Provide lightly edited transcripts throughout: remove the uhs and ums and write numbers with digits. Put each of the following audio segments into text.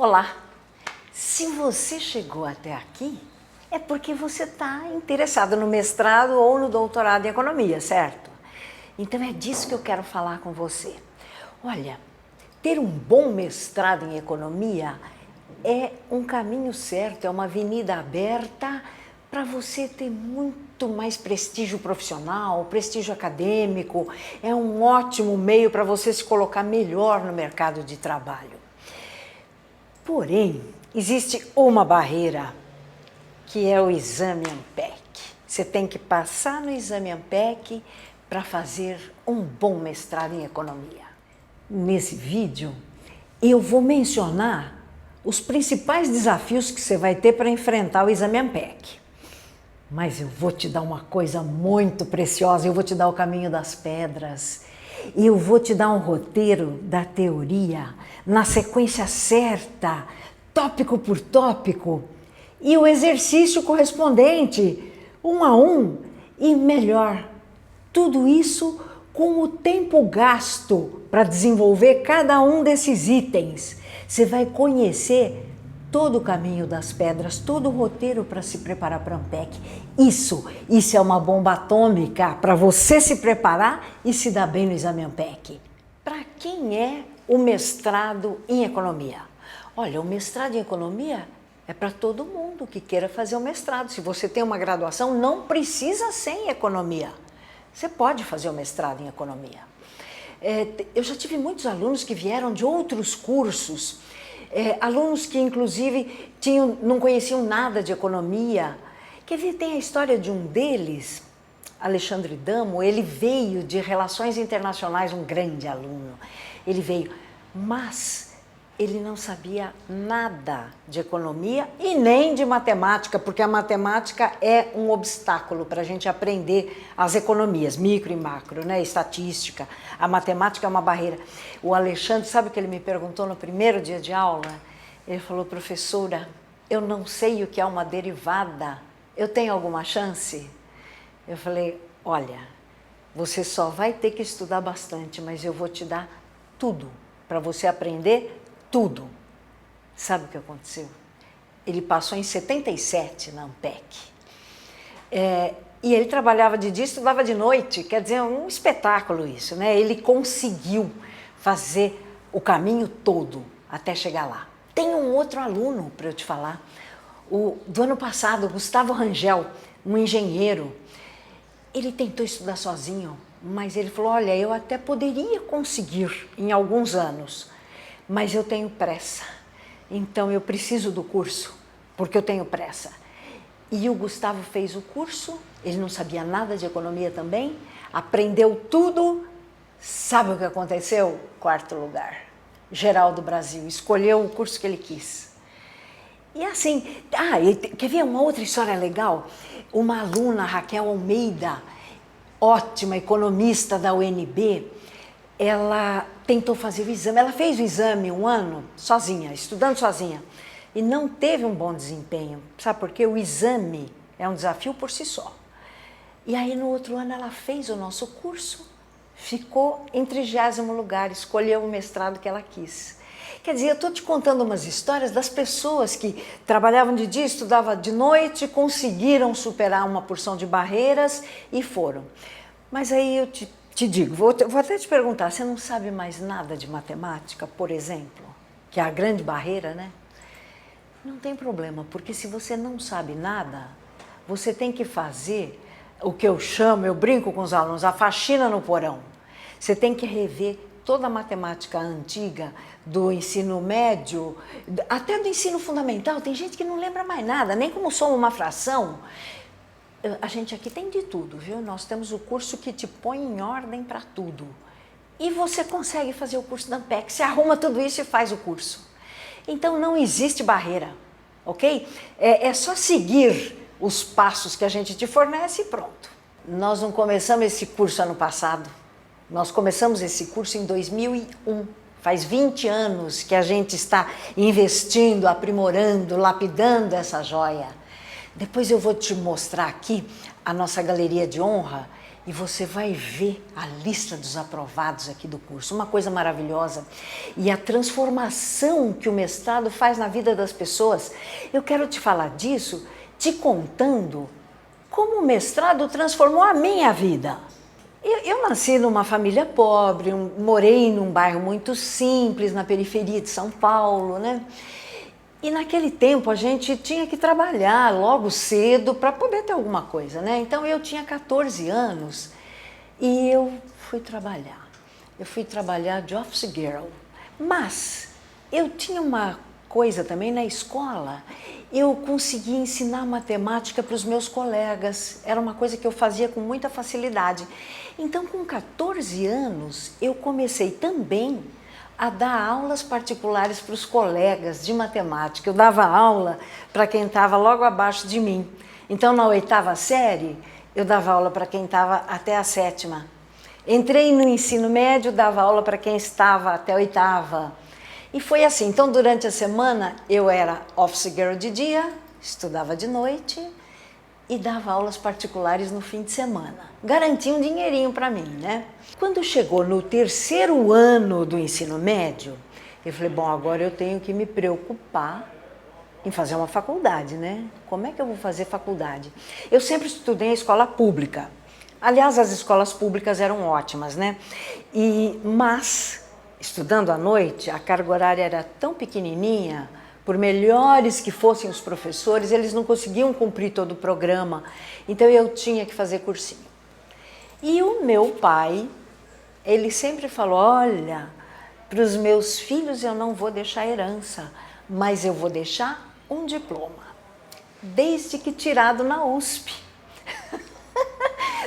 Olá! Se você chegou até aqui, é porque você está interessado no mestrado ou no doutorado em economia, certo? Então é disso que eu quero falar com você. Olha, ter um bom mestrado em economia é um caminho certo, é uma avenida aberta para você ter muito mais prestígio profissional, prestígio acadêmico, é um ótimo meio para você se colocar melhor no mercado de trabalho. Porém, existe uma barreira, que é o exame ANPEC. Você tem que passar no exame ANPEC para fazer um bom mestrado em economia. Nesse vídeo, eu vou mencionar os principais desafios que você vai ter para enfrentar o exame ANPEC. Mas eu vou te dar uma coisa muito preciosa, eu vou te dar o caminho das pedras. Eu vou te dar um roteiro da teoria na sequência certa, tópico por tópico, e o exercício correspondente, um a um, e melhor, tudo isso com o tempo gasto para desenvolver cada um desses itens. Você vai conhecer todo o caminho das pedras, todo o roteiro para se preparar para a ANPEC. Isso é uma bomba atômica para você se preparar e se dar bem no exame ANPEC. Para quem é o mestrado em economia? Olha, o mestrado em economia é para todo mundo que queira fazer o mestrado. Se você tem uma graduação, não precisa ser em economia. Você pode fazer o mestrado em economia. Eu já tive muitos alunos que vieram de outros cursos, alunos que inclusive não conheciam nada de economia. Quer ver, tem a história de um deles, Alexandre Damo. Ele veio de Relações Internacionais, um grande aluno. Ele veio, mas ele não sabia nada de economia e nem de matemática, porque a matemática é um obstáculo para a gente aprender as economias, micro e macro, né? Estatística. A matemática é uma barreira. O Alexandre, sabe o que ele me perguntou no primeiro dia de aula? Ele falou: professora, eu não sei o que é uma derivada, eu tenho alguma chance? Eu falei: olha, você só vai ter que estudar bastante, mas eu vou te dar tudo para você aprender tudo. Sabe o que aconteceu? Ele passou em 77 na ANPEC. E ele trabalhava de dia e estudava de noite, quer dizer, um espetáculo isso, né? Ele conseguiu fazer o caminho todo até chegar lá. Tem um outro aluno para eu te falar, do ano passado, Gustavo Rangel, um engenheiro. Ele tentou estudar sozinho, mas ele falou: olha, eu até poderia conseguir em alguns anos, mas eu tenho pressa, então eu preciso do curso, porque eu tenho pressa. E o Gustavo fez o curso, ele não sabia nada de economia também, aprendeu tudo. Sabe o que aconteceu? 4º lugar, geral do Brasil, escolheu o curso que ele quis. E assim, quer ver uma outra história legal? Uma aluna, Raquel Almeida, ótima economista da UNB, ela tentou fazer o exame, ela fez o exame um ano sozinha, estudando sozinha, e não teve um bom desempenho. Sabe por quê? O exame é um desafio por si só. E aí no outro ano ela fez o nosso curso, ficou em 30º lugar, escolheu o mestrado que ela quis. Quer dizer, eu estou te contando umas histórias das pessoas que trabalhavam de dia, estudavam de noite, conseguiram superar uma porção de barreiras e foram. Mas aí eu te digo, vou até te perguntar, você não sabe mais nada de matemática, por exemplo, que é a grande barreira, né? Não tem problema, porque se você não sabe nada, você tem que fazer o que eu chamo, eu brinco com os alunos, a faxina no porão. Você tem que rever toda a matemática antiga do ensino médio, até do ensino fundamental. Tem gente que não lembra mais nada, nem como soma uma fração. A gente aqui tem de tudo, viu? Nós temos o curso que te põe em ordem para tudo. E você consegue fazer o curso da ANPEC, você arruma tudo isso e faz o curso. Então não existe barreira, ok? É só seguir os passos que a gente te fornece e pronto. Nós não começamos esse curso ano passado, nós começamos esse curso em 2001. Faz 20 anos que a gente está investindo, aprimorando, lapidando essa joia. Depois eu vou te mostrar aqui a nossa galeria de honra. e você vai ver a lista dos aprovados aqui do curso, uma coisa maravilhosa. E a transformação que o mestrado faz na vida das pessoas. Eu quero te falar disso, te contando como o mestrado transformou a minha vida. Eu nasci numa família pobre, morei num bairro muito simples, na periferia de São Paulo, né? E naquele tempo a gente tinha que trabalhar logo cedo para poder ter alguma coisa, né? Então eu tinha 14 anos e eu fui trabalhar. Eu fui trabalhar de office girl. Mas eu tinha uma coisa também na escola. Eu conseguia ensinar matemática para os meus colegas. Era uma coisa que eu fazia com muita facilidade. Então, com 14 anos, eu comecei também a dar aulas particulares para os colegas de matemática. Eu dava aula para quem estava logo abaixo de mim. Então, na 8ª série, eu dava aula para quem estava até a 7ª. Entrei no ensino médio, dava aula para quem estava até a 8ª. E foi assim. Então, durante a semana, eu era office girl de dia, estudava de noite e dava aulas particulares no fim de semana. Garantia um dinheirinho para mim, né? Quando chegou no 3º ano do ensino médio, eu falei, bom, agora eu tenho que me preocupar em fazer uma faculdade, né? Como é que eu vou fazer faculdade? Eu sempre estudei em escola pública. Aliás, as escolas públicas eram ótimas, né? Mas, estudando à noite, a carga horária era tão pequenininha, por melhores que fossem os professores, eles não conseguiam cumprir todo o programa. Então, eu tinha que fazer cursinho. E o meu pai, ele sempre falou, olha, para os meus filhos eu não vou deixar herança, mas eu vou deixar um diploma, desde que tirado na USP.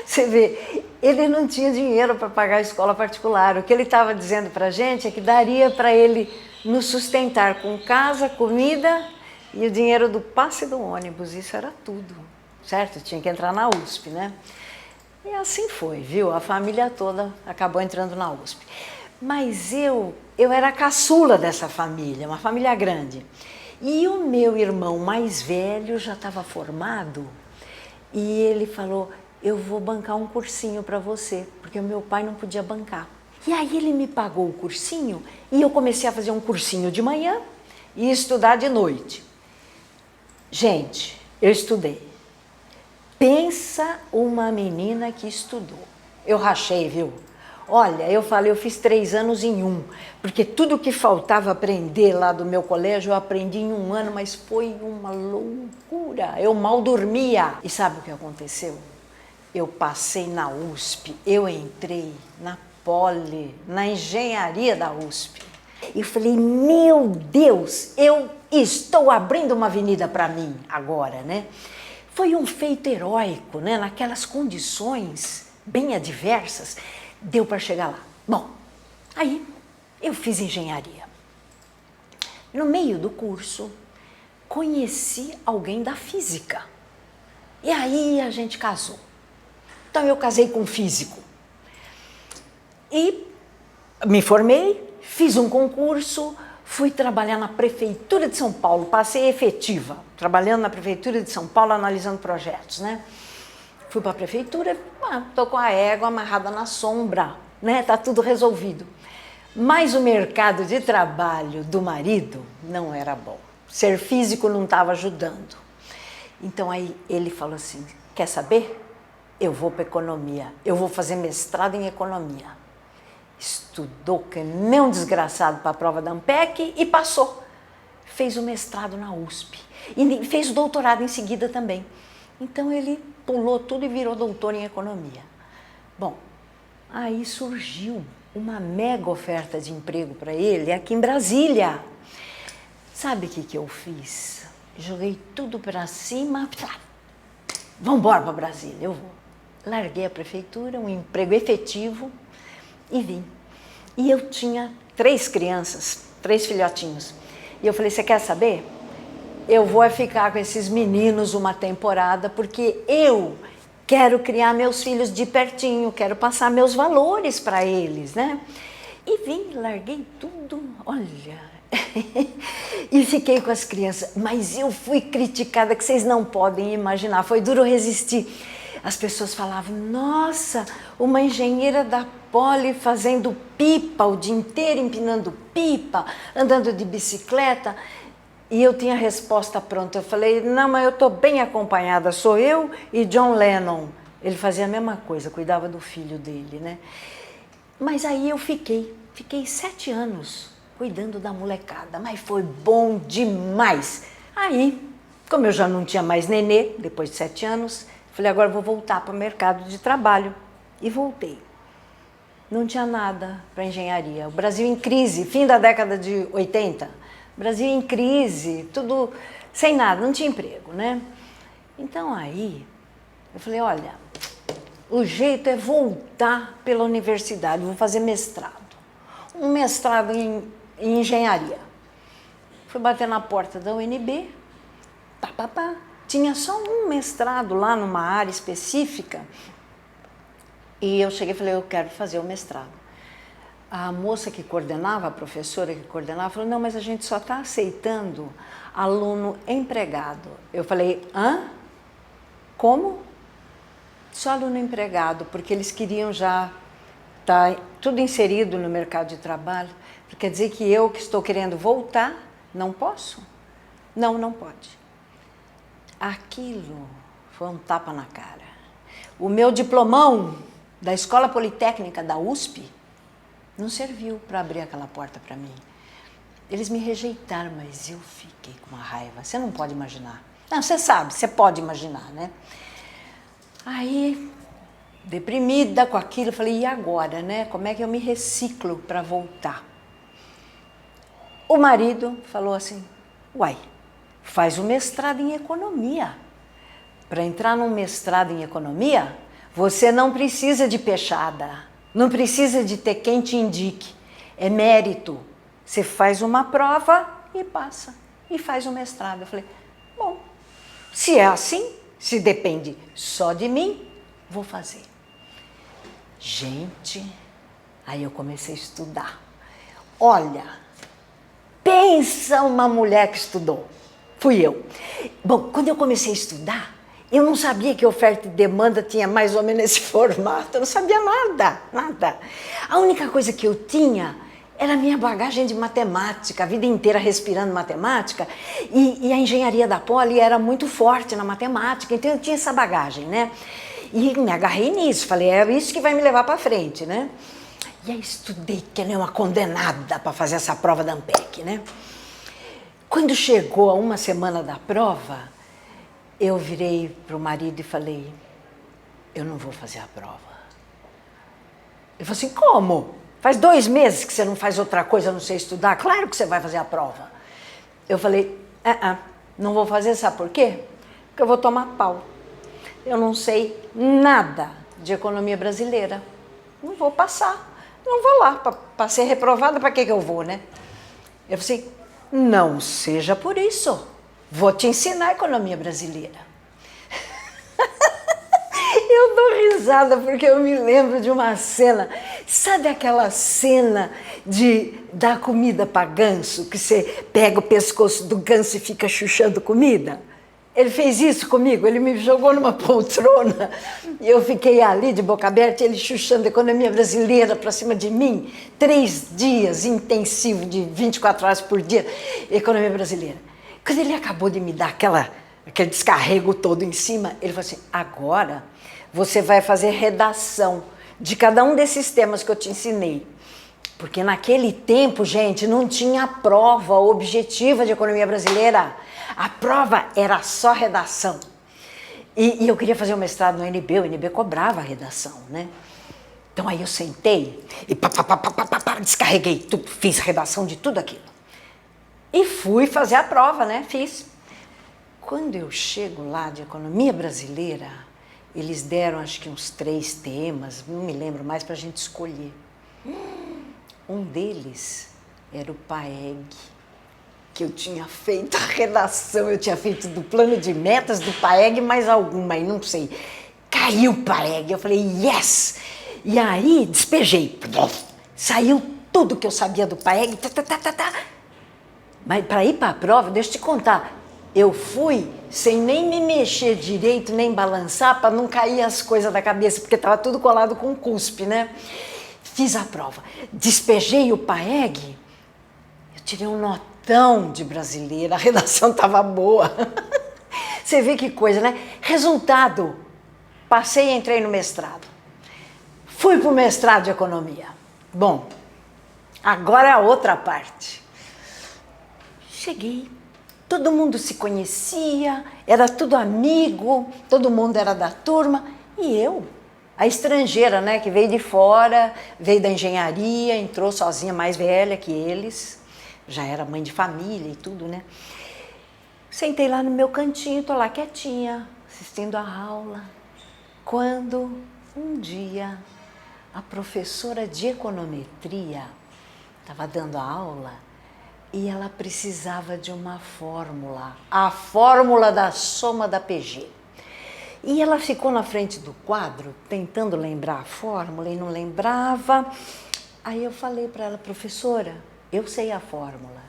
Você vê, ele não tinha dinheiro para pagar a escola particular. O que ele estava dizendo para a gente é que daria para ele nos sustentar com casa, comida e o dinheiro do passe do ônibus. Isso era tudo, certo? Tinha que entrar na USP, né? E assim foi, viu? A família toda acabou entrando na USP. Mas eu era a caçula dessa família, uma família grande. E o meu irmão mais velho já estava formado e ele falou, eu vou bancar um cursinho para você, porque o meu pai não podia bancar. E aí ele me pagou o cursinho e eu comecei a fazer um cursinho de manhã e estudar de noite. Gente, eu estudei. Pensa uma menina que estudou. Eu rachei, viu? Olha, eu falei, eu fiz 3 anos em 1, porque tudo que faltava aprender lá do meu colégio, eu aprendi em 1 ano, mas foi uma loucura. Eu mal dormia. E sabe o que aconteceu? Eu passei na USP, eu entrei na Poli, na engenharia da USP. E falei, meu Deus, eu estou abrindo uma avenida para mim agora, né? Foi um feito heróico, né? Naquelas condições bem adversas, deu para chegar lá. Bom, aí eu fiz engenharia. No meio do curso, conheci alguém da física. E aí a gente casou. Então eu casei com um físico. E me formei, fiz um concurso, fui trabalhar na Prefeitura de São Paulo, passei efetiva, trabalhando na Prefeitura de São Paulo, analisando projetos, né? Fui para a Prefeitura, tô com a égua amarrada na sombra, né? Tá tudo resolvido. Mas o mercado de trabalho do marido não era bom. Ser físico não estava ajudando. Então aí ele falou assim, quer saber? Eu vou para economia, eu vou fazer mestrado em economia. Estudou que nem um desgraçado para a prova da ANPEC e passou. Fez o mestrado na USP e fez o doutorado em seguida também. Então ele pulou tudo e virou doutor em economia. Bom, aí surgiu uma mega oferta de emprego para ele aqui em Brasília. Sabe o que eu fiz? Joguei tudo para cima, vamos embora para Brasília, eu vou. Larguei a prefeitura, um emprego efetivo e vim. E eu tinha 3 crianças, 3 filhotinhos. E eu falei, você quer saber? Eu vou ficar com esses meninos uma temporada, porque eu quero criar meus filhos de pertinho, quero passar meus valores para eles, né? E vim, larguei tudo, olha, e fiquei com as crianças. Mas eu fui criticada, que vocês não podem imaginar, foi duro resistir. as pessoas falavam, nossa, uma engenheira da Poli fazendo pipa o dia inteiro, empinando pipa, andando de bicicleta. E eu tinha a resposta pronta. Eu falei, não, mas eu estou bem acompanhada, sou eu e John Lennon. Ele fazia a mesma coisa, cuidava do filho dele, né? Mas aí eu fiquei 7 anos cuidando da molecada, mas foi bom demais. Aí, como eu já não tinha mais nenê, depois de 7 anos, falei, agora vou voltar para o mercado de trabalho. E voltei. Não tinha nada para engenharia. O Brasil em crise, fim da década de 80. Brasil em crise, tudo sem nada, não tinha emprego, né? Então aí, eu falei, olha, o jeito é voltar pela universidade, vou fazer mestrado. Um mestrado em engenharia. Fui bater na porta da UNB, tinha só um mestrado lá numa área específica, e eu cheguei e falei, eu quero fazer o mestrado. A moça que coordenava, a professora que coordenava, falou, não, mas a gente só está aceitando aluno empregado. Eu falei, hã? Como? Só aluno empregado, porque eles queriam já estar tudo inserido no mercado de trabalho. Quer dizer que eu que estou querendo voltar, não posso? Não, não pode. Aquilo foi um tapa na cara. O meu diplomão da Escola Politécnica da USP não serviu para abrir aquela porta para mim. Eles me rejeitaram, mas eu fiquei com uma raiva. Você não pode imaginar. Não, você sabe, você pode imaginar, né? Aí, deprimida com aquilo, eu falei, e agora, né? Como é que eu me reciclo para voltar? O marido falou assim, uai, faz o mestrado em economia. Para entrar num mestrado em economia, você não precisa de pechada. Não precisa de ter quem te indique, é mérito. Você faz uma prova e passa, e faz um mestrado. Eu falei, bom, se é assim, se depende só de mim, vou fazer. Gente, aí eu comecei a estudar. Olha, pensa uma mulher que estudou, fui eu. Bom, quando eu comecei a estudar, eu não sabia que oferta e demanda tinha mais ou menos esse formato, eu não sabia nada, nada. A única coisa que eu tinha era a minha bagagem de matemática, a vida inteira respirando matemática, e a engenharia da Poli era muito forte na matemática, então eu tinha essa bagagem, né? E me agarrei nisso, falei, é isso que vai me levar para frente, né? E aí estudei que nem uma condenada para fazer essa prova da ANPEC, né? Quando chegou a uma semana da prova, eu virei para o marido e falei, eu não vou fazer a prova. Ele falou assim, como? Faz 2 meses que você não faz outra coisa, não sei estudar, claro que você vai fazer a prova. Eu falei, não vou fazer, sabe por quê? Porque eu vou tomar pau. Eu não sei nada de economia brasileira. Não vou passar, não vou lá, para ser reprovada, para que eu vou, né? Eu falei assim, não seja por isso. Vou te ensinar a economia brasileira. Eu dou risada porque eu me lembro de uma cena. Sabe aquela cena de dar comida para ganso? Que você pega o pescoço do ganso e fica chuchando comida? Ele fez isso comigo, ele me jogou numa poltrona e eu fiquei ali de boca aberta, ele chuchando a economia brasileira para cima de mim. 3 dias intensivo de 24 horas por dia, economia brasileira. Quando ele acabou de me dar aquele descarrego todo em cima, ele falou assim, agora você vai fazer redação de cada um desses temas que eu te ensinei. Porque naquele tempo, gente, não tinha prova objetiva de economia brasileira. A prova era só redação. E eu queria fazer um mestrado no UNB, o UNB cobrava a redação, né? Então aí eu sentei e descarreguei tudo, fiz redação de tudo aquilo. E fui fazer a prova, né? Fiz. Quando eu chego lá de economia brasileira, eles deram acho que uns 3 temas, não me lembro mais, para a gente escolher. Um deles era o PAEG, que eu tinha feito a redação, eu tinha feito do plano de metas do PAEG, mais alguma, aí não sei. Caiu o PAEG, eu falei, yes! E aí despejei, saiu tudo que eu sabia do PAEG, Mas para ir para a prova, deixa eu te contar, Eu fui sem nem me mexer direito, nem balançar, para não cair as coisas da cabeça, porque estava tudo colado com cuspe, né? Fiz a prova, despejei o PAEG, eu tirei um notão de brasileira, a redação estava boa. Você vê que coisa, né? Resultado, passei e entrei no mestrado. Fui para o mestrado de economia. Bom, agora é a outra parte. Cheguei, todo mundo se conhecia, era tudo amigo, todo mundo era da turma, e eu, a estrangeira, né, que veio de fora, veio da engenharia, entrou sozinha, mais velha que eles, já era mãe de família e tudo, né? Sentei lá no meu cantinho, tô lá quietinha, assistindo a aula, quando um dia a professora de econometria estava dando a aula e ela precisava de uma fórmula, a fórmula da soma da PG. E ela ficou na frente do quadro, tentando lembrar a fórmula e não lembrava. Aí eu falei para ela, professora, eu sei a fórmula.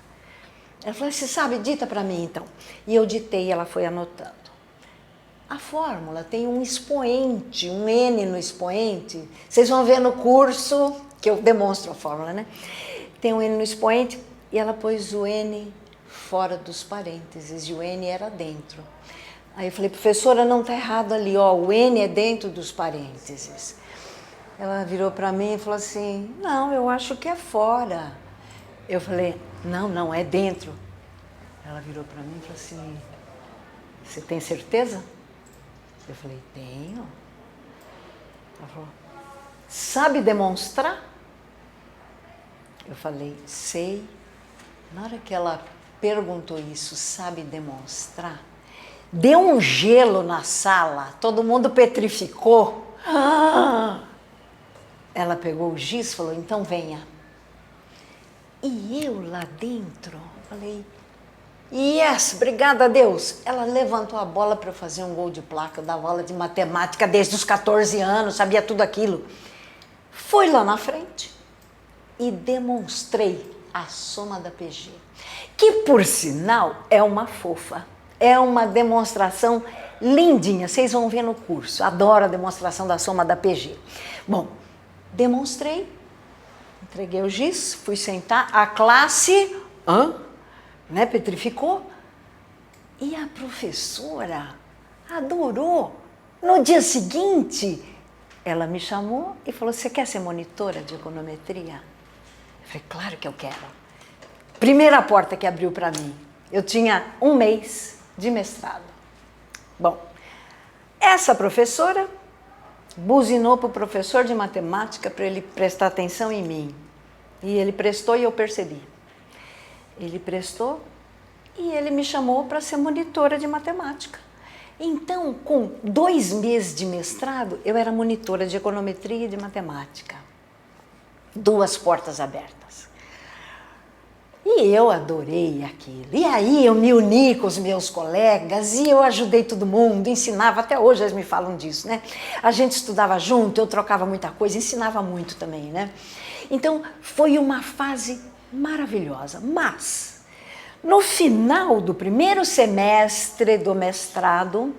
Ela falou, você sabe, dita para mim então. E eu ditei e ela foi anotando. A fórmula tem um expoente, um N no expoente. Vocês vão ver no curso que eu demonstro a fórmula, né? Tem um N no expoente e ela pôs o N fora dos parênteses e o N era dentro. Aí eu falei, professora, não está errado ali, ó, o N é dentro dos parênteses. Ela virou para mim e falou assim, não, eu acho que é fora. Eu falei, não, é dentro. Ela virou para mim e falou assim, você tem certeza? Eu falei, tenho. Ela falou, sabe demonstrar? Eu falei, sei. Na hora que ela perguntou isso, sabe demonstrar? Deu um gelo na sala, todo mundo petrificou. Ela pegou o giz e falou, então venha. E eu lá dentro, falei, yes, obrigada a Deus. Ela levantou a bola para eu fazer um gol de placa, eu dava aula de matemática desde os 14 anos, sabia tudo aquilo. Fui lá na frente e demonstrei a soma da PG, que por sinal é uma fofa. É uma demonstração lindinha, vocês vão ver no curso, adoro a demonstração da soma da PG. Bom, demonstrei, entreguei o giz, fui sentar, a classe, né, petrificou, e a professora adorou. No dia seguinte, ela me chamou e falou, você quer ser monitora de econometria? Eu falei, claro que eu quero. Primeira porta que abriu para mim, eu tinha 1 mês de mestrado. Bom, essa professora buzinou para o professor de matemática para ele prestar atenção em mim. E ele prestou e eu percebi. Ele prestou e ele me chamou para ser monitora de matemática. Então, com 2 meses de mestrado, eu era monitora de econometria e de matemática. 2 portas abertas. E eu adorei aquilo. E aí eu me uni com os meus colegas e eu ajudei todo mundo, ensinava, até hoje eles me falam disso, né? A gente estudava junto, eu trocava muita coisa, ensinava muito também, né? Então foi uma fase maravilhosa, mas no final do primeiro semestre do mestrado,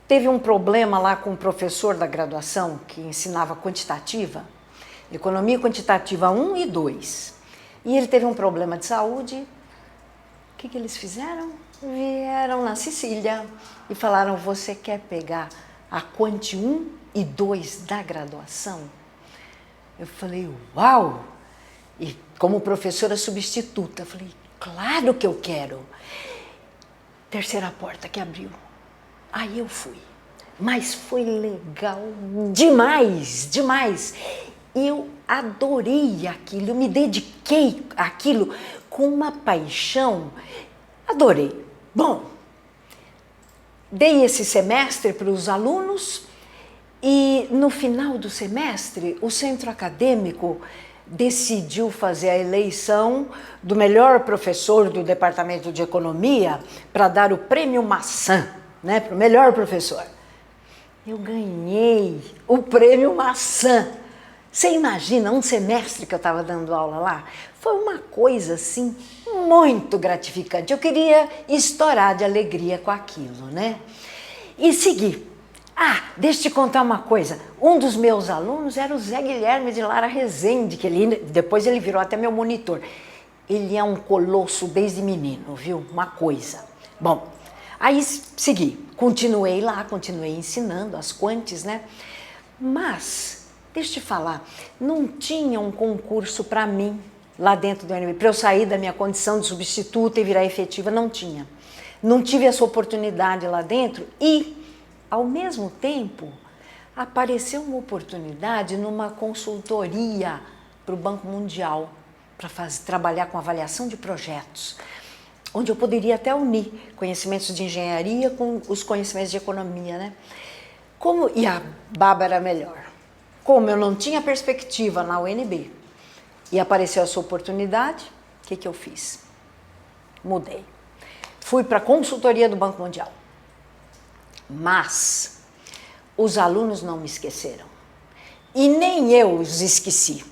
teve um problema lá com o professor da graduação que ensinava quantitativa, economia quantitativa 1 e 2. E ele teve um problema de saúde. O que eles fizeram? Vieram na Sicília e falaram, você quer pegar a Quant 1 e 2 da graduação? Eu falei, uau! E como professora substituta, eu falei, claro que eu quero. Terceira porta que abriu. Aí eu fui. Mas foi legal demais, demais. Eu adorei aquilo, eu me dediquei àquilo com uma paixão. Adorei. Bom, dei esse semestre para os alunos e no final do semestre o centro acadêmico decidiu fazer a eleição do melhor professor do departamento de economia para dar o prêmio Maçã, né, para o melhor professor. Eu ganhei o prêmio Maçã. Você imagina, um semestre que eu estava dando aula lá? Foi uma coisa assim muito gratificante. Eu queria estourar de alegria com aquilo, né? E segui. Ah, deixa eu te contar uma coisa. Um dos meus alunos era o Zé Guilherme de Lara Rezende, que depois ele virou até meu monitor. Ele é um colosso desde menino, viu? Uma coisa. Bom, aí segui. Continuei lá, continuei ensinando as quantes, né? Mas, deixa eu te falar, não tinha um concurso para mim lá dentro do UNB, para eu sair da minha condição de substituta e virar efetiva, não tinha. Não tive essa oportunidade lá dentro e, ao mesmo tempo, apareceu uma oportunidade numa consultoria para o Banco Mundial, para trabalhar com avaliação de projetos, onde eu poderia até unir conhecimentos de engenharia com os conhecimentos de economia, né? E a baba era melhor. Como eu não tinha perspectiva na UNB e apareceu essa oportunidade, o que eu fiz? Mudei. Fui para a consultoria do Banco Mundial. Mas os alunos não me esqueceram. E nem eu os esqueci.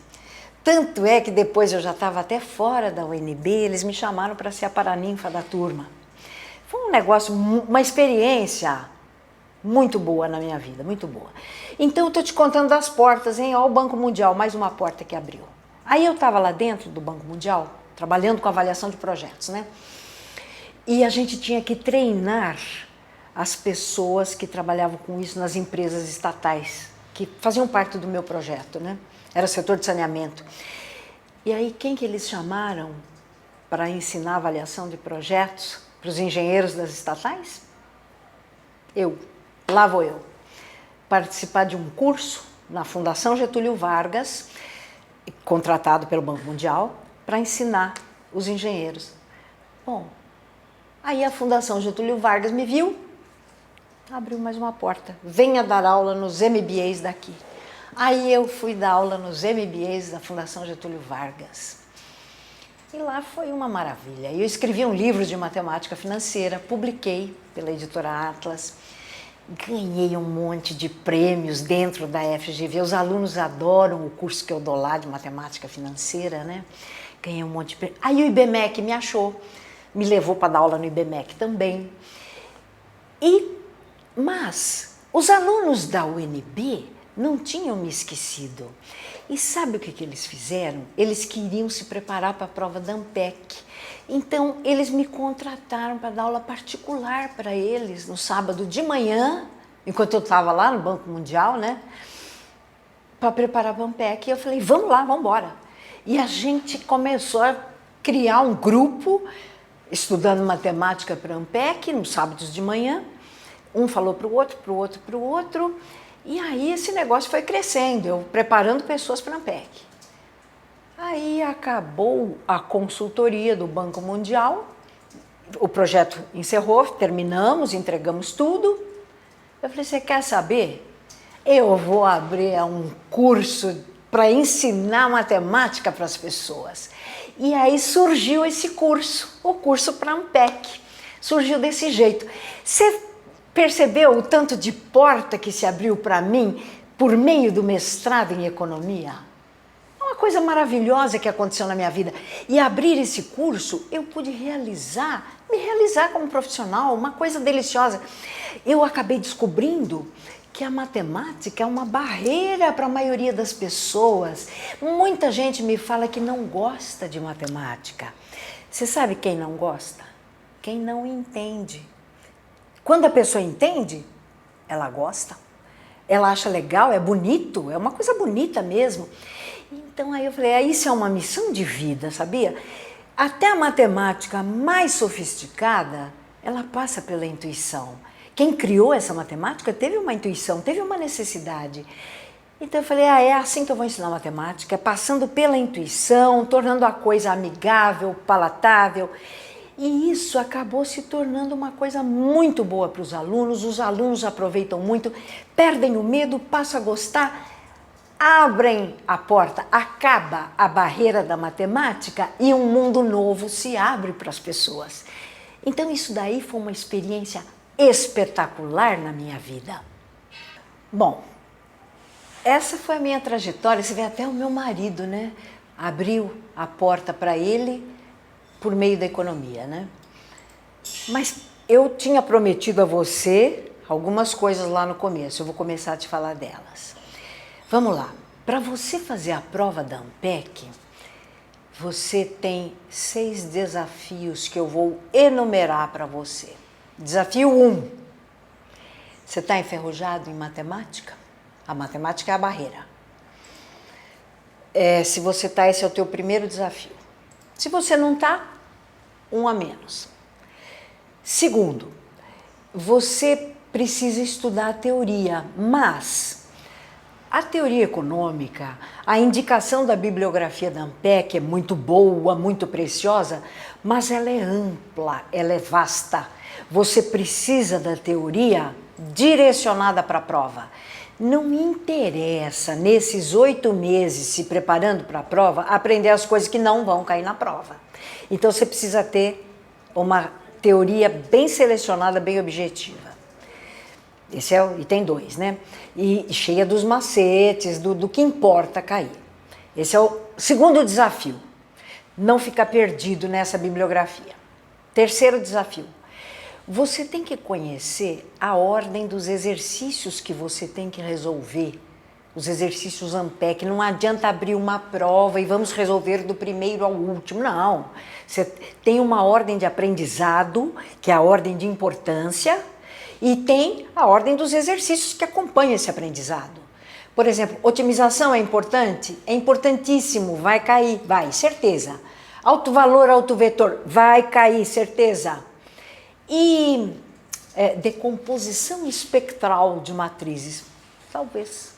Tanto é que depois eu já estava até fora da UNB, eles me chamaram para ser a paraninfa da turma. Foi um negócio, uma experiência muito boa na minha vida, muito boa. Então eu estou te contando das portas, hein? Olha o Banco Mundial, mais uma porta que abriu. Aí eu estava lá dentro do Banco Mundial, trabalhando com avaliação de projetos, né? E a gente tinha que treinar as pessoas que trabalhavam com isso nas empresas estatais, que faziam parte do meu projeto, né? Era o setor de saneamento. E aí quem que eles chamaram para ensinar avaliação de projetos para os engenheiros das estatais? Eu. Lá vou eu. Participar de um curso na Fundação Getúlio Vargas, contratado pelo Banco Mundial, para ensinar os engenheiros. Bom, aí a Fundação Getúlio Vargas me viu, abriu mais uma porta. Venha dar aula nos MBAs daqui. Aí eu fui dar aula nos MBAs da Fundação Getúlio Vargas. E lá foi uma maravilha. Eu escrevi um livro de matemática financeira, publiquei pela editora Atlas, ganhei um monte de prêmios dentro da FGV. Os alunos adoram o curso que eu dou lá de matemática financeira, né? Ganhei um monte de prêmios. Aí o IBMEC me achou, me levou para dar aula no IBMEC também. Mas os alunos da UNB não tinham me esquecido. E sabe o que eles fizeram? Eles queriam se preparar para a prova da ANPEC. Então, eles me contrataram para dar aula particular para eles no sábado de manhã, enquanto eu estava lá no Banco Mundial, né? Para preparar para a ANPEC. E eu falei, vamos lá, vamos embora. E a gente começou a criar um grupo, estudando matemática para a ANPEC, nos sábados de manhã. Um falou para o outro, para o outro, para o outro. E aí esse negócio foi crescendo, eu preparando pessoas para a ANPEC. Aí acabou a consultoria do Banco Mundial, o projeto encerrou, terminamos, entregamos tudo. Eu falei, você quer saber? Eu vou abrir um curso para ensinar matemática para as pessoas. E aí surgiu esse curso, o curso para a ANPEC. Surgiu desse jeito. Você percebeu o tanto de porta que se abriu para mim por meio do mestrado em economia? É uma coisa maravilhosa que aconteceu na minha vida. E abrir esse curso, eu pude me realizar como profissional, uma coisa deliciosa. Eu acabei descobrindo que a matemática é uma barreira para a maioria das pessoas. Muita gente me fala que não gosta de matemática. Você sabe quem não gosta? Quem não entende. Quando a pessoa entende, ela gosta, ela acha legal, é bonito, é uma coisa bonita mesmo. Então aí eu falei, isso é uma missão de vida, sabia? Até a matemática mais sofisticada, ela passa pela intuição. Quem criou essa matemática teve uma intuição, teve uma necessidade. Então eu falei, é assim que eu vou ensinar matemática, é passando pela intuição, tornando a coisa amigável, palatável. E isso acabou se tornando uma coisa muito boa para os alunos aproveitam muito, perdem o medo, passam a gostar, abrem a porta, acaba a barreira da matemática e um mundo novo se abre para as pessoas. Então isso daí foi uma experiência espetacular na minha vida. Bom, essa foi a minha trajetória, você vê até o meu marido, né? Abriu a porta para ele por meio da economia, né? Mas eu tinha prometido a você algumas coisas lá no começo, eu vou começar a te falar delas. Vamos lá, para você fazer a prova da ANPEC, você tem 6 desafios que eu vou enumerar para você. Desafio 1. Você está enferrujado em matemática? A matemática é a barreira. Se você está, esse é o teu primeiro desafio. Se você não está, 1 a menos. Segundo, você precisa estudar a teoria, mas a teoria econômica, a indicação da bibliografia da ANPEC é muito boa, muito preciosa, mas ela é ampla, ela é vasta. Você precisa da teoria direcionada para a prova. Não interessa, nesses 8 meses se preparando para a prova, aprender as coisas que não vão cair na prova. Então você precisa ter uma teoria bem selecionada, bem objetiva. E tem 2, né? E cheia dos macetes, do que importa cair. Esse é o segundo desafio. Não ficar perdido nessa bibliografia. Terceiro desafio. Você tem que conhecer a ordem dos exercícios que você tem que resolver. Os exercícios ANPEC. Não adianta abrir uma prova e vamos resolver do primeiro ao último. Não. Você tem uma ordem de aprendizado, que é a ordem de importância, e tem a ordem dos exercícios que acompanham esse aprendizado. Por exemplo, otimização é importante? É importantíssimo, vai cair, vai, certeza. Alto valor, alto vetor, vai cair, certeza. E decomposição espectral de matrizes, talvez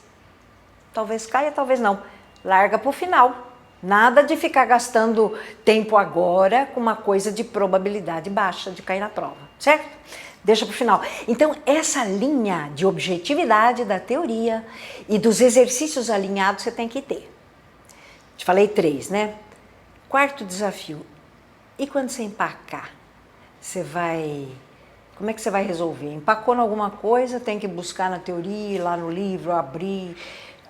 caia, talvez não. Larga para o final. Nada de ficar gastando tempo agora com uma coisa de probabilidade baixa de cair na prova, certo? Deixa para o final. Então, essa linha de objetividade da teoria e dos exercícios alinhados você tem que ter. Te falei 3, né? Quarto desafio. E quando você empacar? Como é que você vai resolver? Empacou em alguma coisa, tem que buscar na teoria, ir lá no livro, abrir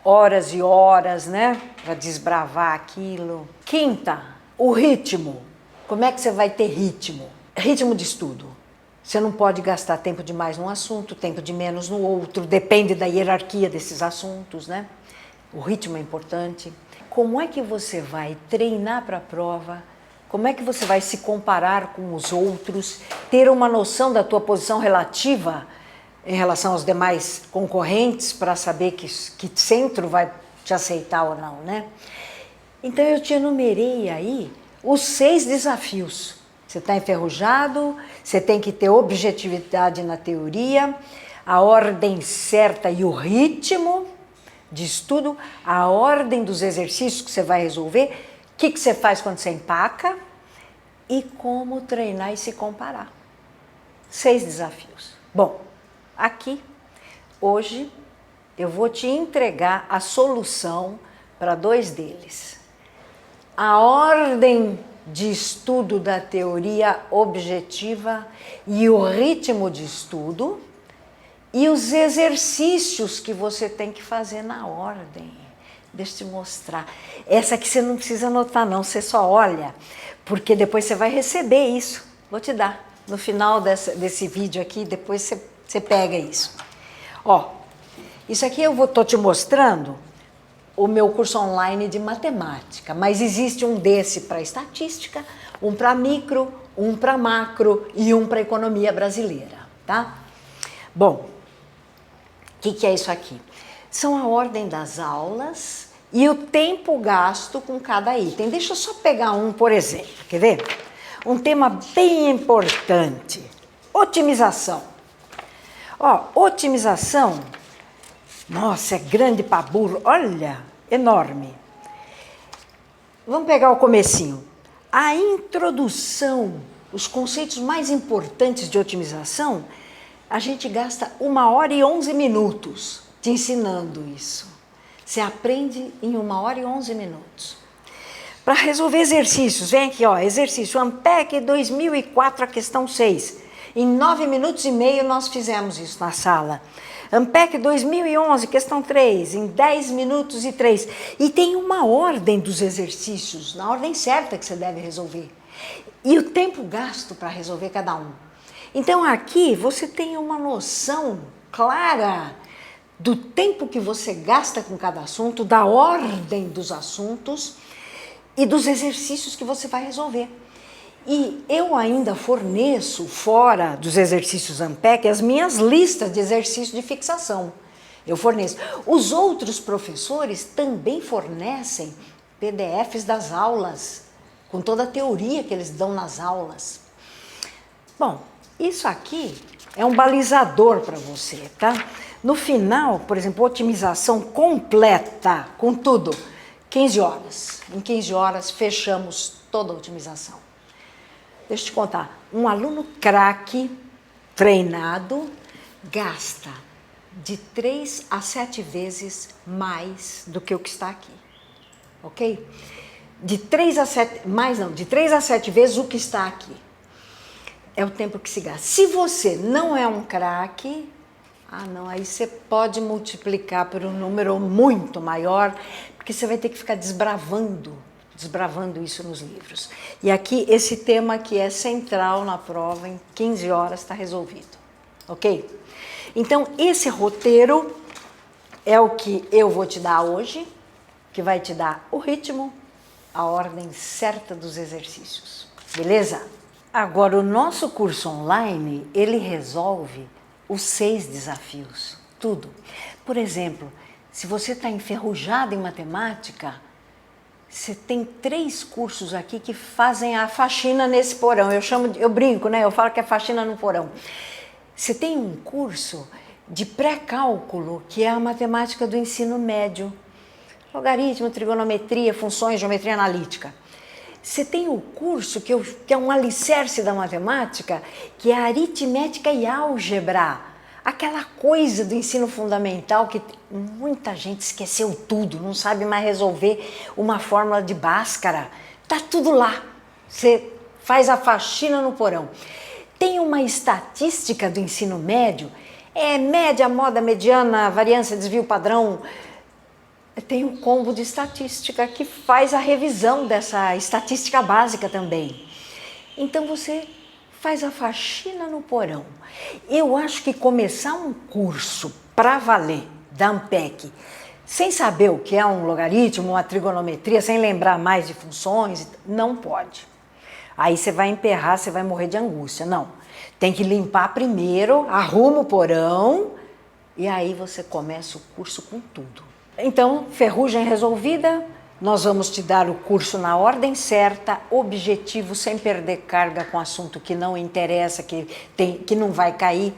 horas e horas, né? Para desbravar aquilo. Quinta, o ritmo. Como é que você vai ter ritmo? Ritmo de estudo. Você não pode gastar tempo demais num assunto, tempo de menos no outro, depende da hierarquia desses assuntos, né? O ritmo é importante. Como é que você vai treinar para a prova? Como é que você vai se comparar com os outros? Ter uma noção da tua posição relativa em relação aos demais concorrentes para saber que centro vai te aceitar ou não, né? Então eu te enumerei aí os 6 desafios. Você está enferrujado, você tem que ter objetividade na teoria, a ordem certa e o ritmo de estudo, a ordem dos exercícios que você vai resolver, o que você faz quando você empaca e como treinar e se comparar. 6 desafios. Bom, aqui, hoje, eu vou te entregar a solução para 2 deles. A ordem de estudo da teoria objetiva e o ritmo de estudo e os exercícios que você tem que fazer na ordem. Deixa eu te mostrar. Essa aqui você não precisa anotar não, você só olha, porque depois você vai receber isso. Vou te dar. No final desse vídeo aqui, depois você pega isso. Ó, isso aqui tô te mostrando o meu curso online de matemática, mas existe um desse para estatística, um para micro, um para macro e um para economia brasileira, tá? Bom, o que é isso aqui? São a ordem das aulas e o tempo gasto com cada item. Deixa eu só pegar um, por exemplo, quer ver? Um tema bem importante, otimização. Ó, otimização, nossa, é grande para burro, olha, enorme. Vamos pegar o comecinho. A introdução, os conceitos mais importantes de otimização, a gente gasta 1h e 11 minutos te ensinando isso. Você aprende em 1h e 11 minutos. Para resolver exercícios, vem aqui, ó, exercício ANPEC 2004, a questão 6. Em 9 minutos e meio nós fizemos isso na sala. ANPEC 2011, questão 3, em 10 minutos e 3. E tem uma ordem dos exercícios, na ordem certa que você deve resolver. e o tempo gasto para resolver cada um. Então aqui você tem uma noção clara do tempo que você gasta com cada assunto, da ordem dos assuntos e dos exercícios que você vai resolver. E eu ainda forneço, fora dos exercícios Ampec, as minhas listas de exercícios de fixação. Eu forneço. Os outros professores também fornecem PDFs das aulas, com toda a teoria que eles dão nas aulas. Bom, isso aqui é um balizador para você, tá? No final, por exemplo, otimização completa, com tudo, 15 horas. Em 15 horas fechamos toda a otimização. Deixa eu te contar, um aluno craque, treinado, gasta de 3 a 7 vezes mais do que o que está aqui, ok? De 3 a 7 vezes o que está aqui. É o tempo que se gasta. Se você não é um craque, aí você pode multiplicar por um número muito maior, porque você vai ter que ficar desbravando isso nos livros. E aqui, esse tema que é central na prova, em 15 horas está resolvido, ok? Então, esse roteiro é o que eu vou te dar hoje, que vai te dar o ritmo, a ordem certa dos exercícios, beleza? Agora, o nosso curso online, ele resolve os 6 desafios, tudo. Por exemplo, se você está enferrujado em matemática, você tem 3 cursos aqui que fazem a faxina nesse porão. Eu brinco, né? Eu falo que é faxina no porão. Você tem um curso de pré-cálculo, que é a matemática do ensino médio. Logaritmo, trigonometria, funções, geometria analítica. Você tem o curso que é um alicerce da matemática, que é a aritmética e álgebra. Aquela coisa do ensino fundamental que muita gente esqueceu tudo, não sabe mais resolver uma fórmula de Bhaskara. Tá tudo lá. Você faz a faxina no porão. Tem uma estatística do ensino médio, média, moda, mediana, variância, desvio padrão. Tem um combo de estatística que faz a revisão dessa estatística básica também. Então você faz a faxina no porão. Eu acho que começar um curso para valer da Ampec, sem saber o que é um logaritmo, uma trigonometria, sem lembrar mais de funções, não pode. Aí você vai emperrar, você vai morrer de angústia. Não, tem que limpar primeiro, arruma o porão e aí você começa o curso com tudo. Então, ferrugem resolvida, nós vamos te dar o curso na ordem certa, objetivo, sem perder carga com assunto que não interessa, que não vai cair,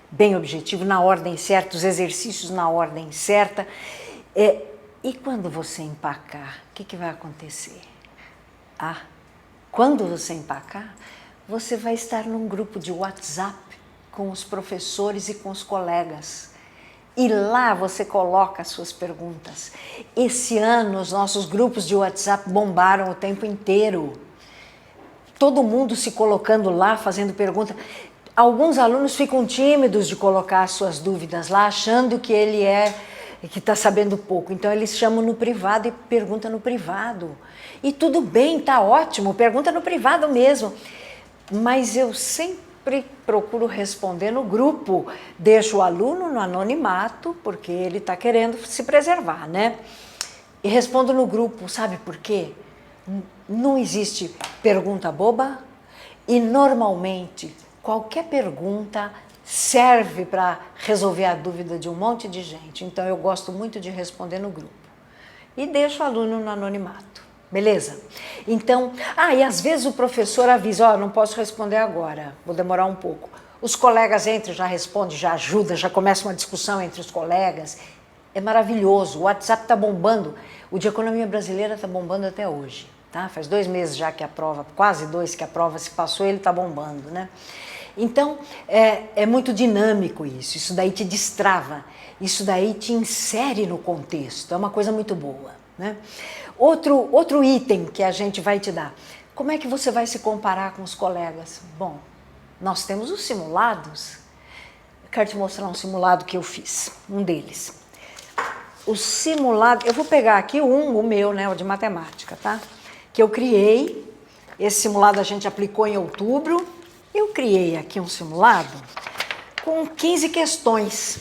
bem objetivo, na ordem certa, os exercícios na ordem certa. E quando você empacar, o que vai acontecer? Quando você empacar, você vai estar num grupo de WhatsApp com os professores e com os colegas. E lá você coloca as suas perguntas. Esse ano os nossos grupos de WhatsApp bombaram o tempo inteiro. Todo mundo se colocando lá, fazendo pergunta. Alguns alunos ficam tímidos de colocar as suas dúvidas lá, achando que que está sabendo pouco. Então eles chamam no privado e perguntam no privado. E tudo bem, tá ótimo, pergunta no privado mesmo. Mas eu sempre procuro responder no grupo, deixo o aluno no anonimato, porque ele está querendo se preservar, né? E respondo no grupo, sabe por quê? Não existe pergunta boba e normalmente qualquer pergunta serve para resolver a dúvida de um monte de gente. Então eu gosto muito de responder no grupo e deixo o aluno no anonimato. Beleza? Então, e às vezes o professor avisa, não posso responder agora, vou demorar um pouco. Os colegas entram, já respondem, já ajuda, já começa uma discussão entre os colegas. É maravilhoso, o WhatsApp está bombando, o de Economia Brasileira está bombando até hoje, tá? Faz 2 meses já que a prova, quase 2 que a prova se passou, ele está bombando, né? Então, é muito dinâmico isso daí te destrava, isso daí te insere no contexto, é uma coisa muito boa, né? Outro item que a gente vai te dar, como é que você vai se comparar com os colegas? Bom, nós temos os simulados, eu quero te mostrar um simulado que eu fiz, um deles. O simulado, eu vou pegar aqui o meu, né, o de matemática, tá? Que eu criei, Esse simulado a gente aplicou em outubro. Eu criei aqui um simulado com 15 questões.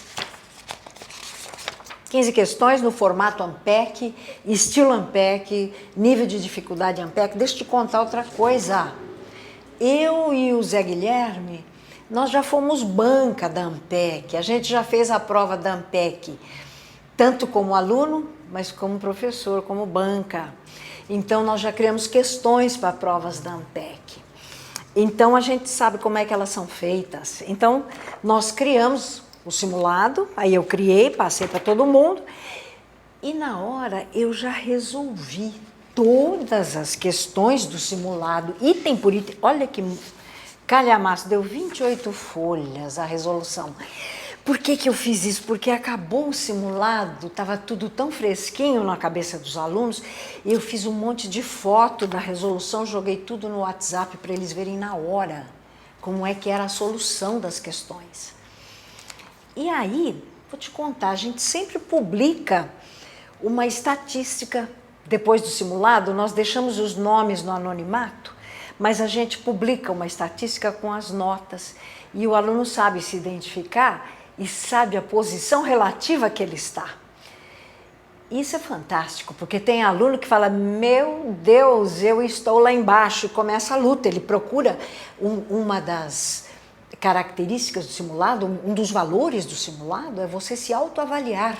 15 questões no formato Ampec, estilo Ampec, nível de dificuldade Ampec. Deixa eu te contar outra coisa. Eu e o Zé Guilherme, nós já fomos banca da Ampec. A gente já fez a prova da Ampec, tanto como aluno, mas como professor, como banca. Então, nós já criamos questões para provas da Ampec. Então, a gente sabe como é que elas são feitas. Então, nós criamos o simulado, aí eu criei, passei para todo mundo, e na hora eu já resolvi todas as questões do simulado, item por item. Olha que calhamaço, deu 28 folhas a resolução. Por que eu fiz isso? Porque acabou o simulado, estava tudo tão fresquinho na cabeça dos alunos, e eu fiz um monte de foto da resolução, joguei tudo no WhatsApp para eles verem na hora como é que era a solução das questões. E aí, vou te contar, a gente sempre publica uma estatística. Depois do simulado, nós deixamos os nomes no anonimato, mas a gente publica uma estatística com as notas e o aluno sabe se identificar e sabe a posição relativa que ele está. Isso é fantástico, porque tem aluno que fala, meu Deus, eu estou lá embaixo, e começa a luta. Ele procura uma das características do simulado, um dos valores do simulado é você se autoavaliar.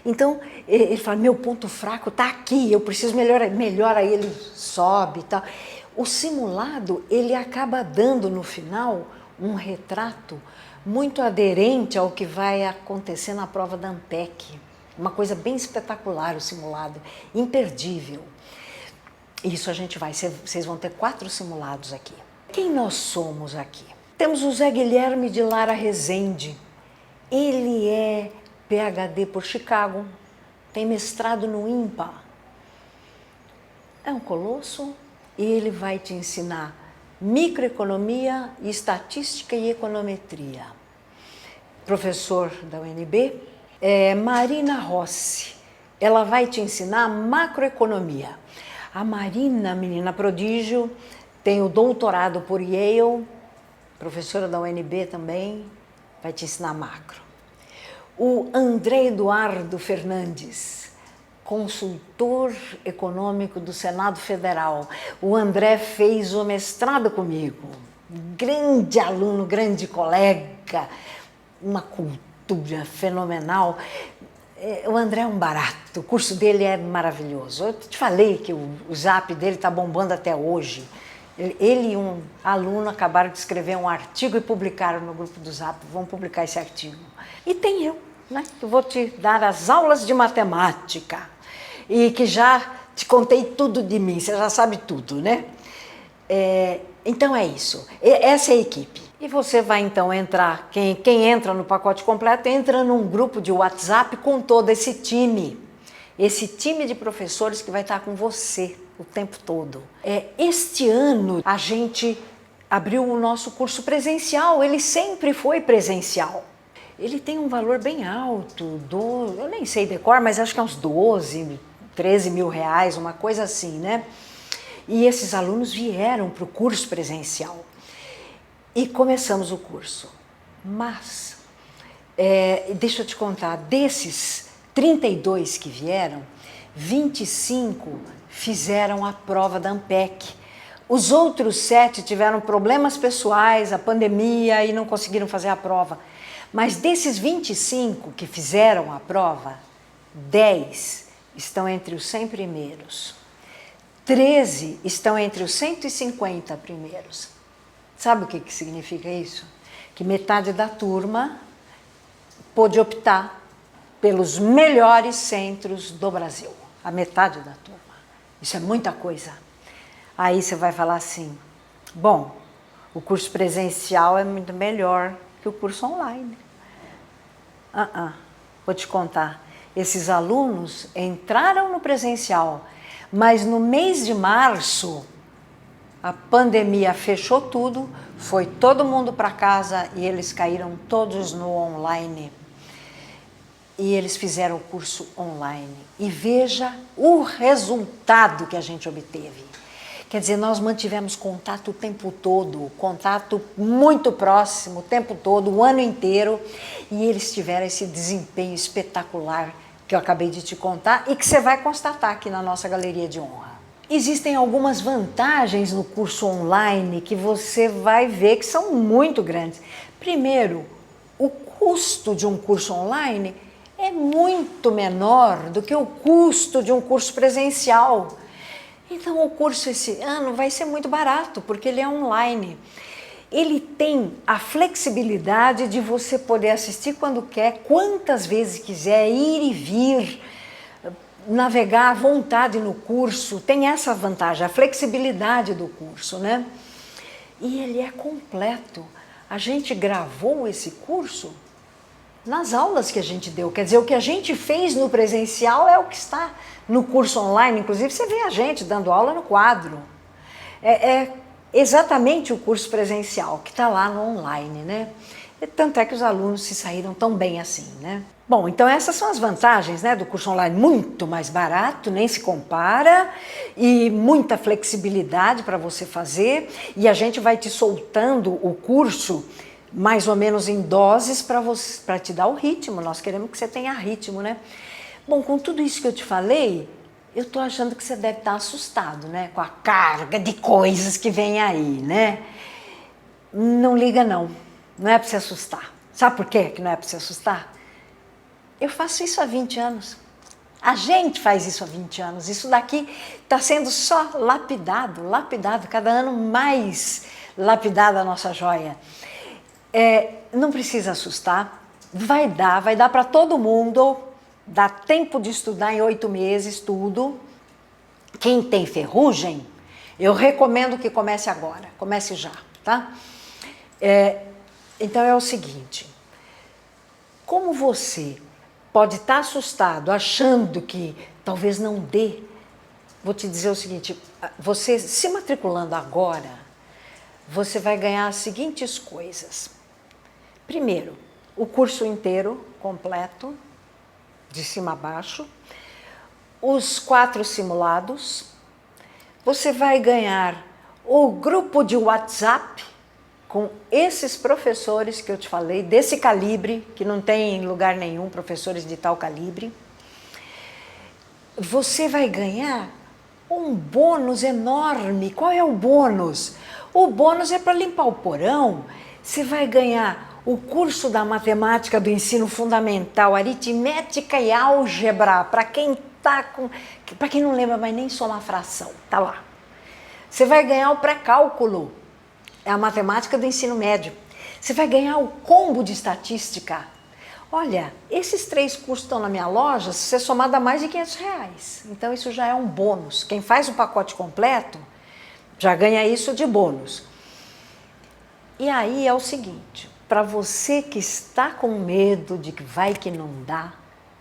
Então, ele fala, meu ponto fraco está aqui, eu preciso melhorar, aí ele sobe e tal. O simulado, ele acaba dando no final um retrato muito aderente ao que vai acontecer na prova da Ampec. Uma coisa bem espetacular o simulado, imperdível. Isso a gente vai, vocês vão ter 4 simulados aqui. Quem nós somos aqui? Temos o Zé Guilherme de Lara Rezende. Ele é PhD por Chicago, tem mestrado no IMPA. É um colosso e ele vai te ensinar microeconomia, estatística e econometria. Professor da UNB. Marina Rossi, ela vai te ensinar macroeconomia. A Marina, menina prodígio, tem o doutorado por Yale, professora da UNB também, vai te ensinar macro. O André Eduardo Fernandes, consultor econômico do Senado Federal. O André fez o mestrado comigo, grande aluno, grande colega, uma cultura fenomenal. O André é um barato, o curso dele é maravilhoso. Eu te falei que o Zap dele está bombando até hoje. Ele e um aluno acabaram de escrever um artigo e publicaram no grupo do Zap, vão publicar esse artigo. E tem eu, né, que vou te dar as aulas de matemática e que já te contei tudo de mim, você já sabe tudo, né? Então é isso, essa é a equipe. E você vai então entrar, quem entra no pacote completo, entra num grupo de WhatsApp com todo esse time de professores que vai estar com você o tempo todo. Este ano a gente abriu o nosso curso presencial, ele sempre foi presencial. Ele tem um valor bem alto, eu nem sei decor, mas acho que é uns 12, 13 mil reais, uma coisa assim, né? E esses alunos vieram para o curso presencial. E começamos o curso, mas, deixa eu te contar, desses 32 que vieram, 25 fizeram a prova da Ampec. Os outros 7 tiveram problemas pessoais, a pandemia, e não conseguiram fazer a prova. Mas desses 25 que fizeram a prova, 10 estão entre os 100 primeiros, 13 estão entre os 150 primeiros. Sabe o que significa isso? Que metade da turma pôde optar pelos melhores centros do Brasil. A metade da turma. Isso é muita coisa. Aí você vai falar assim, bom, o curso presencial é muito melhor que o curso online. Vou te contar. Esses alunos entraram no presencial, mas no mês de março, a pandemia fechou tudo, foi todo mundo para casa e eles caíram todos no online. E eles fizeram o curso online. E veja o resultado que a gente obteve. Quer dizer, nós mantivemos contato o tempo todo, contato muito próximo o tempo todo, o ano inteiro, e eles tiveram esse desempenho espetacular que eu acabei de te contar e que você vai constatar aqui na nossa galeria de honra. Existem algumas vantagens no curso online que você vai ver que são muito grandes. Primeiro, o custo de um curso online é muito menor do que o custo de um curso presencial. Então o curso esse ano vai ser muito barato, porque ele é online. Ele tem a flexibilidade de você poder assistir quando quer, quantas vezes quiser, ir e vir, navegar à vontade no curso. Tem essa vantagem, a flexibilidade do curso, né? E ele é completo. A gente gravou esse curso nas aulas que a gente deu. Quer dizer, o que a gente fez no presencial é o que está no curso online. Inclusive, você vê a gente dando aula no quadro. É exatamente o curso presencial que está lá no online, né? E tanto é que os alunos se saíram tão bem assim, né? Bom, então essas são as vantagens, né, do curso online. Muito mais barato, nem se compara, e muita flexibilidade para você fazer, e a gente vai te soltando o curso mais ou menos em doses para te dar o ritmo. Nós queremos que você tenha ritmo, né? Bom, com tudo isso que eu te falei, eu estou achando que você deve estar assustado, né, com a carga de coisas que vem aí, né? Não liga não, não é para se assustar. Sabe por quê que não é para se assustar? Eu faço isso há 20 anos. A gente faz isso há 20 anos. Isso daqui está sendo só lapidado, lapidado, cada ano mais lapidada a nossa joia. Não precisa assustar, vai dar para todo mundo, dá tempo de estudar em 8 meses, tudo. Quem tem ferrugem, eu recomendo que comece agora, comece já, tá? Então é o seguinte, como você pode estar assustado, achando que talvez não dê, vou te dizer o seguinte, você se matriculando agora, você vai ganhar as seguintes coisas. Primeiro, o curso inteiro, completo, de cima a baixo, os 4 simulados, você vai ganhar o grupo de WhatsApp com esses professores que eu te falei, desse calibre, que não tem em lugar nenhum professores de tal calibre. Você vai ganhar um bônus enorme. Qual é o bônus? O bônus é para limpar o porão. Você vai ganhar o curso da matemática do ensino fundamental, aritmética e álgebra, para quem não lembra mais nem somar fração, tá lá. Você vai ganhar o pré-cálculo, é a matemática do ensino médio. Você vai ganhar o combo de estatística. Olha, esses 3 cursos estão na minha loja, se você somar dá mais de R$500. Então isso já é um bônus. Quem faz o pacote completo já ganha isso de bônus. E aí é o seguinte, para você que está com medo de que vai que não dá,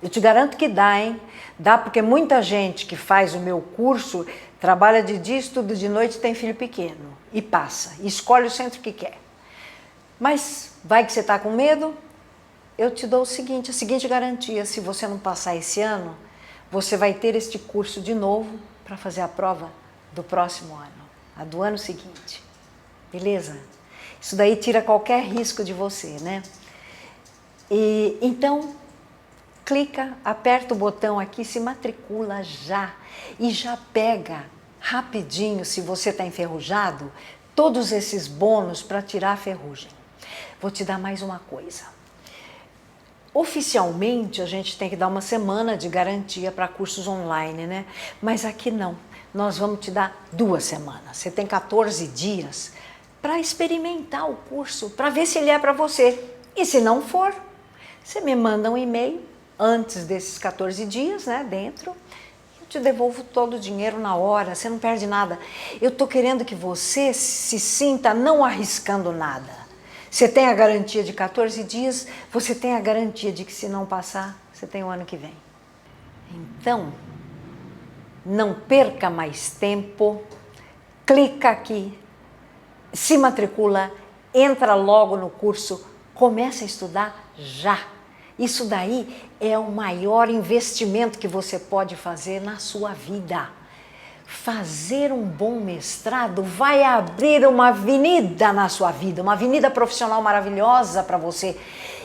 eu te garanto que dá, hein? Dá porque muita gente que faz o meu curso trabalha de dia, estuda de noite, tem filho pequeno e passa, e escolhe o centro que quer. Mas vai que você está com medo? Eu te dou a seguinte garantia, se você não passar esse ano, você vai ter este curso de novo para fazer a prova do próximo ano, a do ano seguinte. Beleza? Isso daí tira qualquer risco de você, né? E então, clica, aperta o botão aqui, se matricula já e já pega rapidinho, se você está enferrujado, todos esses bônus para tirar a ferrugem. Vou te dar mais uma coisa. Oficialmente, a gente tem que dar uma semana de garantia para cursos online, né? Mas aqui não. Nós vamos te dar 2 semanas. Você tem 14 dias para experimentar o curso, para ver se ele é para você. E se não for, você me manda um e-mail antes desses 14 dias, né, dentro, eu te devolvo todo o dinheiro na hora, você não perde nada. Eu estou querendo que você se sinta não arriscando nada. Você tem a garantia de 14 dias, você tem a garantia de que se não passar, você tem o ano que vem. Então, não perca mais tempo, clica aqui, se matricula, entra logo no curso, começa a estudar já. Isso daí é o maior investimento que você pode fazer na sua vida. Fazer um bom mestrado vai abrir uma avenida na sua vida, uma avenida profissional maravilhosa para você.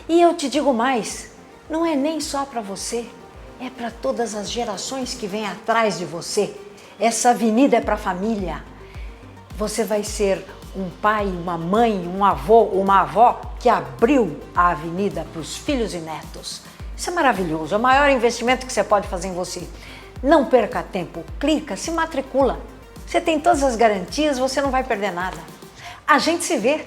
E eu te digo mais, não é nem só para você, é para todas as gerações que vêm atrás de você. Essa avenida é para a família. Você vai ser um pai, uma mãe, um avô, uma avó que abriu a avenida para os filhos e netos. Isso é maravilhoso, é o maior investimento que você pode fazer em você. Não perca tempo, clica, se matricula. Você tem todas as garantias, você não vai perder nada. A gente se vê.